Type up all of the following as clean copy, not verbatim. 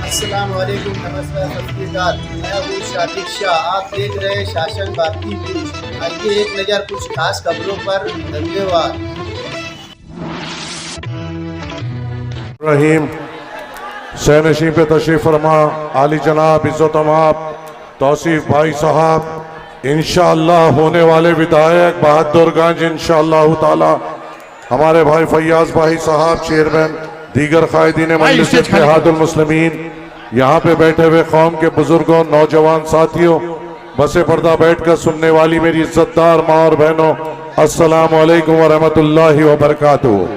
अस्सलाम वालेकुम, नमस्कार, सत श्री अकाल। मैं हूँ शातिक शाह। आप देख रहे हैं शासन भारती न्यूज। आइए एक नज़र कुछ खास खबरों पर। धन्यवाद। रहीम सैनशी पे तशरीफ फरमा आली जनाब इज़्ज़त आप तौसीफ भाई साहब, इंशाअल्लाह होने वाले विधायक बहादुरगंज इंशाअल्लाह ताला हमारे भाई फैयाज भाई साहब चेयरमैन, दीगर कायदीन मजलिस इत्तेहादुल मुस्लिमीन, यहाँ पे बैठे हुए कौम के बुजुर्गों, नौजवान साथियों, बसे पर्दा बैठकर सुनने वाली मेरी इज्जतदार माँ और बहनों, अस्सलामु अलैकुम व रहमतुल्लाहि व बरकातुहू।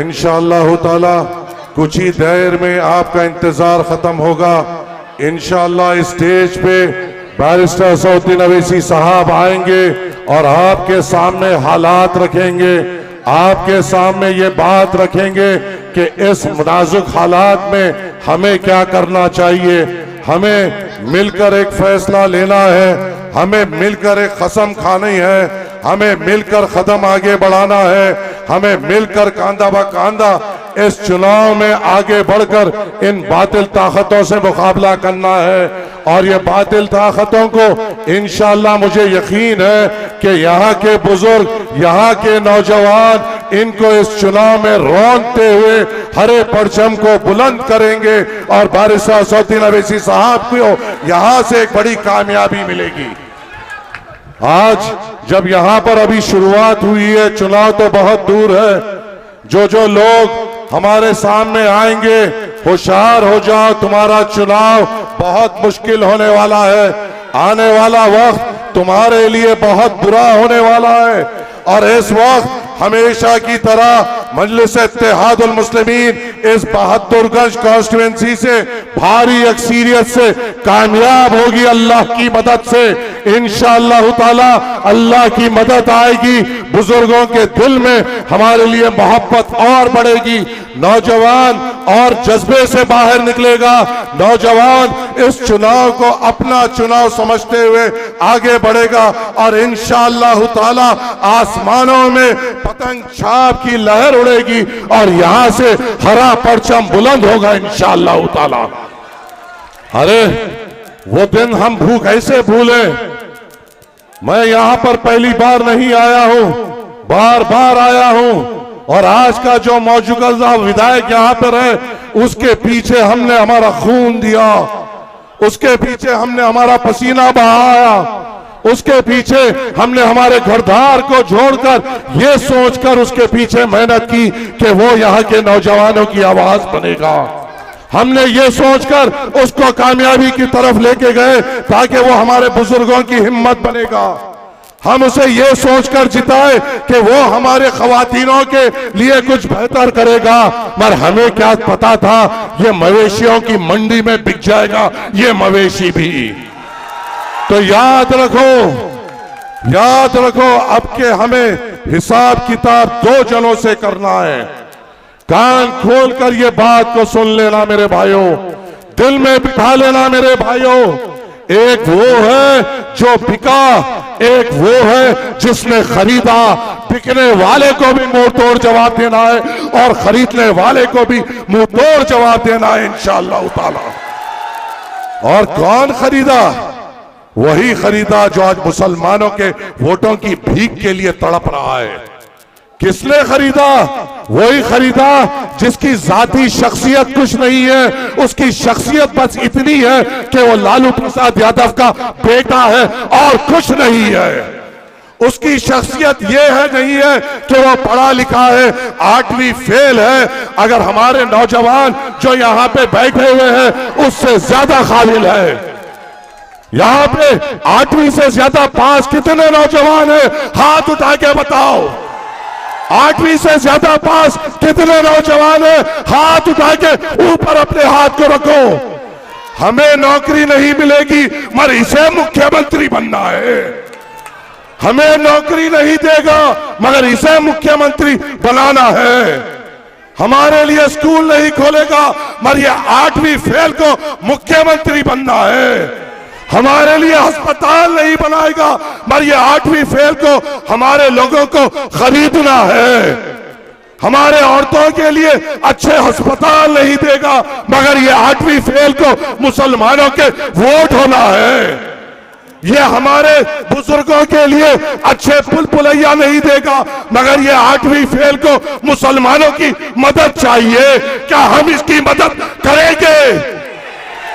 इंशाअल्लाह ताला कुछ ही देर में आपका इंतजार खत्म होगा। इंशाअल्लाह स्टेज पे बैरिस्टर असदुद्दीन अवैसी साहब आएंगे और आपके सामने हालात रखेंगे, आपके सामने ये बात रखेंगे कि इस नाजुक हालात में हमें क्या करना चाहिए। हमें मिलकर एक फैसला लेना है, हमें मिलकर एक कसम खानी है, हमें मिलकर कदम आगे बढ़ाना है, हमें मिलकर कांधा ब कांधा इस चुनाव में आगे बढ़कर इन बातिल ताकतों से मुकाबला करना है। और ये बातिल ताकतों को इंशाअल्लाह मुझे यकीन है कि यहाँ के बुजुर्ग, यहाँ के नौजवान इनको इस चुनाव में रौंदते हुए हरे परचम को बुलंद करेंगे और बैरिस्टर असदुद्दीन अवैसी साहब को यहाँ से एक बड़ी कामयाबी मिलेगी। आज जब यहाँ पर अभी शुरुआत हुई है, चुनाव तो बहुत दूर है। जो लोग हमारे सामने आएंगे, होशियार हो जाओ, तुम्हारा चुनाव बहुत मुश्किल होने वाला है। आने वाला वक्त तुम्हारे लिए बहुत बुरा होने वाला है और इस वक्त हमेशा की तरह मजलिस इत्तेहादुल मुस्लिमीन इस बहादुरगंज कॉन्स्टिट्यूएंसी से भारी अक्सरियत से कामयाब होगी। अल्लाह की मदद से इंशाअल्लाह ताला अल्लाह की मदद आएगी। बुजुर्गों के दिल में हमारे लिए मोहब्बत और बढ़ेगी, नौजवान और जज्बे से बाहर निकलेगा। नौजवान इस चुनाव को अपना चुनाव समझते हुए आगे बढ़ेगा और इंशाअल्लाह ताला आसमानों में पतंग छाप की लहर उड़ेगी और यहां से हरा परचम बुलंद होगा इंशाअल्लाह ताला। अरे वो दिन हम कैसे भूले। मैं यहां पर पहली बार नहीं आया हूं, बार बार आया हूं और आज का जो मौजूदा विधायक यहां पर है उसके पीछे हमने हमारा खून दिया, उसके पीछे हमने हमारा पसीना बहाया, उसके पीछे हमने हमारे घरदार को छोड़कर ये सोचकर उसके पीछे मेहनत की कि वो यहाँ के नौजवानों की आवाज बनेगा। हमने ये सोचकर उसको कामयाबी की तरफ लेके गए ताकि वो हमारे बुजुर्गों की हिम्मत बनेगा। हम उसे ये सोचकर जिताए कि वो हमारे खवातीनों के लिए कुछ बेहतर करेगा, मगर हमें क्या पता था ये मवेशियों की मंडी में बिक जाएगा ये मवेशी भी। तो याद रखो अब के हमें हिसाब किताब दो जनों से करना है। कान खोलकर ये बात को सुन लेना मेरे भाइयों, दिल में बिठा लेना मेरे भाइयों। एक वो है जो बिका, एक वो है जिसने खरीदा। बिकने वाले को भी मुंह तोड़ जवाब देना है और खरीदने वाले को भी मुंह तोड़ जवाब देना है इंशाअल्लाह ताला। और कौन खरीदा? वही खरीदा जो आज मुसलमानों के वोटों की भीख के लिए तड़प रहा है। किसने खरीदा? वही खरीदा जिसकी जाती शख्सियत कुछ नहीं है, उसकी शख्सियत बस इतनी है कि वो लालू प्रसाद यादव का बेटा है और कुछ नहीं है। उसकी शख्सियत ये है नहीं है कि वो पढ़ा लिखा है, 8वीं फेल है। अगर हमारे नौजवान जो यहाँ पे बैठे हुए हैं उससे ज्यादा काबिल है। यहाँ पे 8वीं से ज्यादा पास कितने नौजवान हैं? हाथ उठा के बताओ। 8वीं से ज्यादा पास कितने नौजवान हैं? हाथ उठा के ऊपर अपने हाथ को रखो। हमें नौकरी नहीं मिलेगी मगर इसे मुख्यमंत्री बनना है। हमें नौकरी नहीं देगा मगर इसे मुख्यमंत्री बनाना है। हमारे लिए स्कूल नहीं खोलेगा मगर ये 8वीं फेल को मुख्यमंत्री बनना है। हमारे लिए अस्पताल नहीं बनाएगा मगर ये 8वीं फेल को हमारे लोगों को खरीदना है। हमारे औरतों के लिए अच्छे अस्पताल नहीं देगा, मगर ये 8वीं फेल को मुसलमानों के वोट होना है। ये हमारे बुजुर्गों के लिए अच्छे पुल पुलैया नहीं देगा, मगर ये 8वीं फेल को मुसलमानों की मदद चाहिए। क्या हम इसकी मदद करेंगे?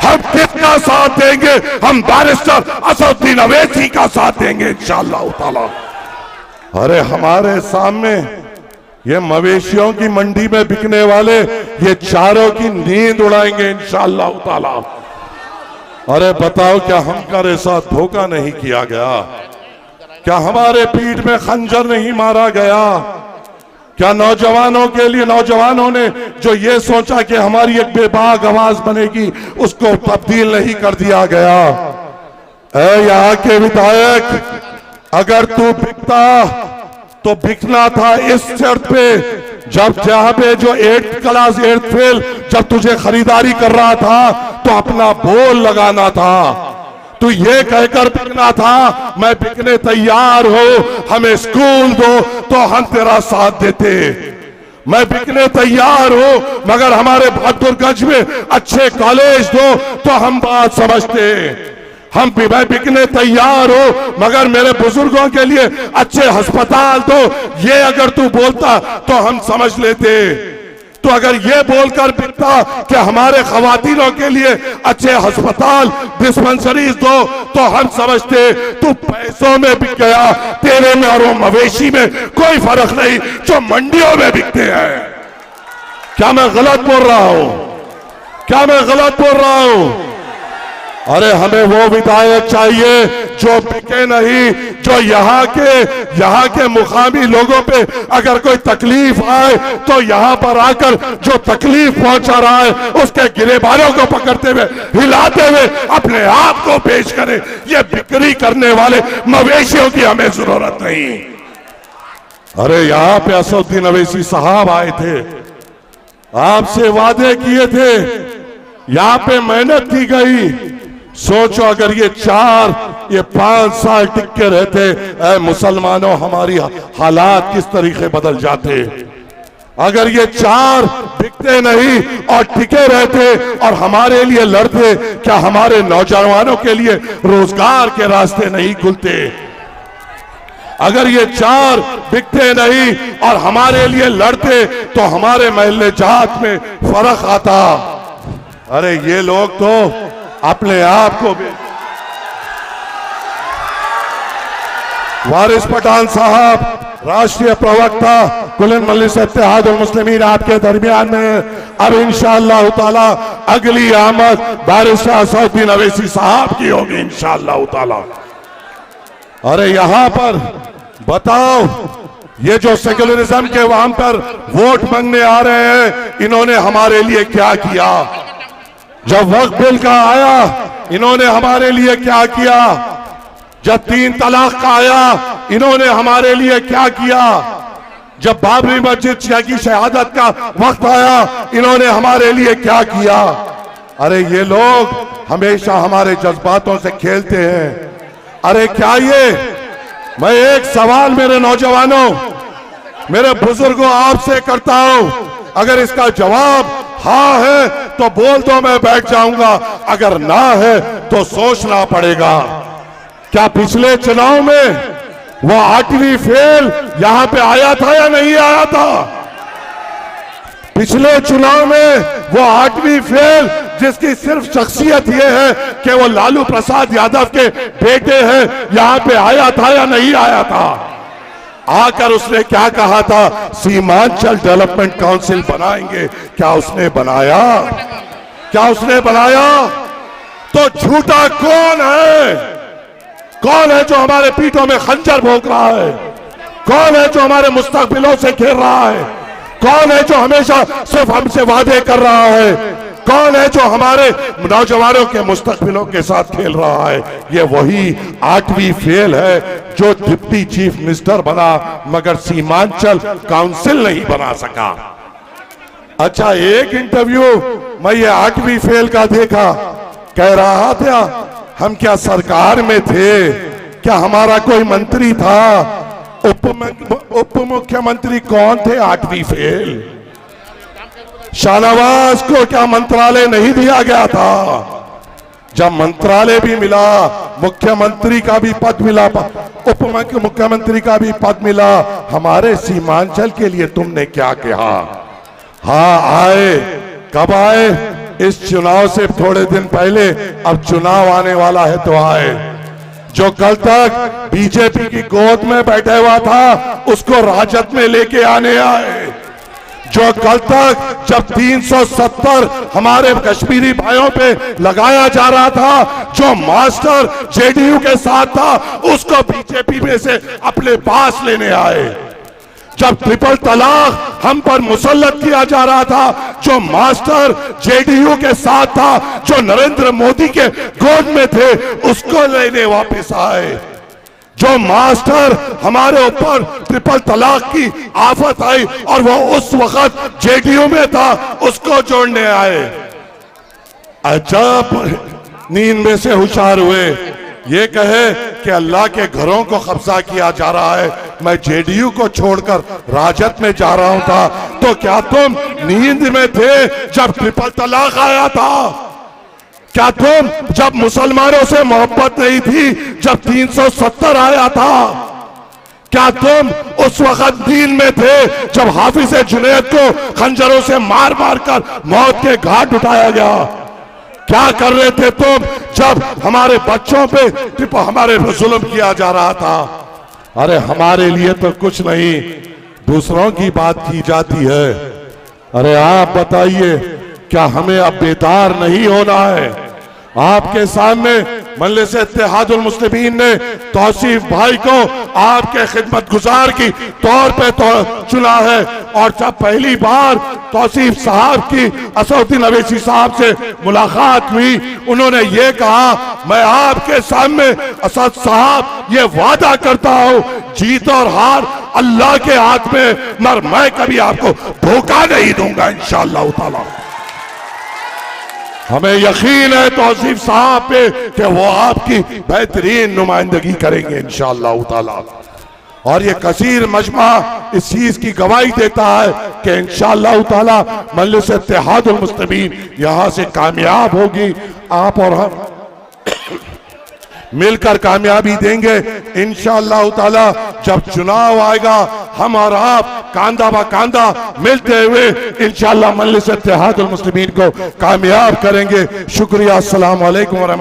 हम किसका साथ देंगे? हम बैरिस्टर असदुद्दीन अवैसी का साथ देंगे इंशाअल्लाह ताला। अरे हमारे सामने ये मवेशियों की मंडी में बिकने वाले ये चारों की नींद उड़ाएंगे इंशाअल्लाह ताला। अरे बताओ, क्या हमारे साथ धोखा नहीं किया गया? क्या हमारे पीठ में खंजर नहीं मारा गया? क्या नौजवानों के लिए, नौजवानों ने जो ये सोचा कि हमारी एक बेबाक आवाज बनेगी, उसको तब्दील नहीं कर दिया गया? ऐ यहाँ के विधायक, अगर तू बिकता तो बिकना था इस शर्त पे, जब जहां पे जो 8th क्लास 8th फेल जब तुझे खरीदारी कर रहा था तो अपना बोल लगाना था। तू ये कहकर बिकना था, मैं बिकने तैयार हो, हमें स्कूल दो तो हम तेरा साथ देते। मैं बिकने तैयार हो, मगर हमारे बहादुरगंज में अच्छे कॉलेज दो तो हम बात समझते। हम भी मैं बिकने तैयार हो, मगर मेरे बुजुर्गों के लिए अच्छे अस्पताल दो, ये अगर तू बोलता तो हम समझ लेते। तो अगर ये बोलकर बिकता कि हमारे खवातीनों के लिए अच्छे अस्पताल, डिस्पेंसरीज दो तो हम समझते। तू पैसों में बिक गया, तेरे में और वो मवेशी में कोई फर्क नहीं जो मंडियों में बिकते हैं। क्या मैं गलत बोल रहा हूं? क्या मैं गलत बोल रहा हूं? अरे हमें वो विधायक चाहिए जो बिके नहीं, जो यहाँ के मुकामी लोगों पे अगर कोई तकलीफ आए तो यहाँ पर आकर जो तकलीफ पहुंचा रहा है उसके गिरेबानों को पकड़ते हुए, हिलाते हुए अपने आप को पेश करे। ये बिक्री करने वाले मवेशियों की हमें जरूरत नहीं। अरे यहाँ पे असदुद्दीन अवैसी साहब आए थे, आपसे वादे किए थे, यहाँ पे मेहनत की गई। सोचो अगर ये 5 साल टिक के रहते, ऐ मुसलमानों हमारी हालात किस तरीके बदल जाते। अगर ये 4 बिकते नहीं और टिके रहते और हमारे लिए लड़ते, क्या हमारे नौजवानों के लिए रोजगार के रास्ते नहीं खुलते? अगर ये 4 बिकते नहीं और हमारे लिए लड़ते तो हमारे महल्ले जात में फर्क आता। अरे ये लोग तो अपने आप को भी। वारिस पठान साहब, राष्ट्रीय प्रवक्ता कुल्लन मजलिस इत्तेहादुल मुस्लिमीन आपके दरमियान में। अब इंशाअल्लाह ताला अगली आमद बैरिस्टर असदुद्दीन अवैसी साहब की होगी इंशाअल्लाह ताला। अरे यहां पर बताओ, ये जो सेक्युलरिज्म के वहां पर वोट मांगने आ रहे हैं, इन्होंने हमारे लिए क्या किया? जब वक्फ बिल का आया, इन्होंने हमारे लिए क्या किया? जब 3 तलाक का आया, इन्होंने हमारे लिए क्या किया? जब बाबरी मस्जिद की शहादत का वक्त आया, इन्होंने हमारे लिए क्या किया? अरे ये लोग हमेशा हमारे जज्बातों से खेलते हैं। अरे क्या ये, मैं एक सवाल मेरे नौजवानों, मेरे बुजुर्गों आपसे करता हूं, अगर इसका जवाब हाँ है तो बोल दो, मैं बैठ जाऊंगा। अगर ना है तो सोचना पड़ेगा। क्या पिछले चुनाव में वो 8वीं फेल यहां पे आया था या नहीं आया था? पिछले चुनाव में वो 8वीं फेल जिसकी सिर्फ शख्सियत ये है कि वो लालू प्रसाद यादव के बेटे हैं, यहां पे आया था या नहीं आया था? आकर उसने क्या कहा था? सीमांचल डेवलपमेंट काउंसिल बनाएंगे। क्या उसने बनाया? क्या उसने बनाया? तो झूठा कौन है? कौन है जो हमारे पीठों में खंजर भोंक रहा है? कौन है जो हमारे मुस्तकबिलों से खेल रहा है? कौन है जो हमेशा सिर्फ हमसे वादे कर रहा है? कौन है जो हमारे नौजवानों के मुस्तकबिलों के साथ खेल रहा है? ये वही 8वीं फेल है जो डिप्टी चीफ मिनिस्टर बना मगर सीमांचल काउंसिल नहीं बना सका। अच्छा, एक इंटरव्यू मैं ये 8वीं फेल का देखा, कह रहा था हम क्या सरकार में थे? क्या हमारा कोई मंत्री था? उप मुख्यमंत्री कौन थे 8वीं फेल? शाहनवाज को क्या मंत्रालय नहीं दिया गया था? जब मंत्रालय भी मिला, मुख्यमंत्री का भी पद मिला, उप मुख्यमंत्री का भी पद मिला, हमारे सीमांचल के लिए तुमने क्या कहा? हाँ आए, कब आए? इस चुनाव से थोड़े दिन पहले। अब चुनाव आने वाला है तो आए। जो कल तक बीजेपी की गोद में बैठा हुआ था, उसको राजद में लेके आने आए। जो कल तक जब 370 हमारे कश्मीरी भाइयों पे लगाया जा रहा था, जो मास्टर जेडीयू के साथ था, उसको बीजेपी में से अपने पास लेने आए। जब ट्रिपल तलाक हम पर मुसल्लत किया जा रहा था, जो मास्टर जेडीयू के साथ था, जो नरेंद्र मोदी के गोद में थे, उसको लेने वापस आए। जो मास्टर हमारे ऊपर ट्रिपल तलाक की आफत आई और वो उस वक्त जेडीयू में था, उसको जोड़ने आए। जब नींद में से होशियार हुए, ये कहे कि अल्लाह के घरों को कब्जा किया जा रहा है, मैं जेडीयू को छोड़कर राजद में जा रहा हूं था, तो क्या तुम नींद में थे जब ट्रिपल तलाक आया था? क्या तुम जब मुसलमानों से मोहब्बत नहीं थी, जब 370 आया था? क्या तुम उस वक्त नींद में थे जब हाफिज जुनैद को खंजरों से मार मार कर मौत के घाट उठाया गया? क्या कर रहे थे तुम जब हमारे बच्चों पे हमारे जुल्म किया जा रहा था? अरे हमारे लिए तो कुछ नहीं, दूसरों की बात की जाती है। अरे आप बताइए, क्या हमें अब बेदार नहीं होना है? आपके सामने मजलिस इत्तेहादुल मुस्लिमीन ने तौसीफ भाई को आपके खिदमतगुजार की तौर पे चुना है, और जब पहली बार तौसीफ साहब की असदुद्दीन अवैसी साहब से मुलाकात हुई, उन्होंने ये कहा, मैं आपके सामने असद साहब ये वादा करता हूं, जीत और हार अल्लाह के हाथ में, मगर मैं कभी आपको धोखा नहीं दूंगा इंशाअल्लाह ताला। हमें यकीन है तौसीफ साहब पे कि वो आपकी बेहतरीन नुमाइंदगी करेंगे इंशाअल्लाह ताला। और ये कसीर मजमा इस चीज की गवाही देता है कि इंशाअल्लाह ताला मजलिस इत्तेहादुल मुस्लिमीन यहां से कामयाब होगी। आप और हम मिलकर कामयाबी देंगे इंशाअल्लाह ताला। जब चुनाव आएगा, हम और आप कांधा बा कांधा मिलते हुए इंशाअल्लाह मजलिस इत्तेहादुल मुस्लिमीन को कामयाब करेंगे। शुक्रिया। अस्सलाम वालेकुम।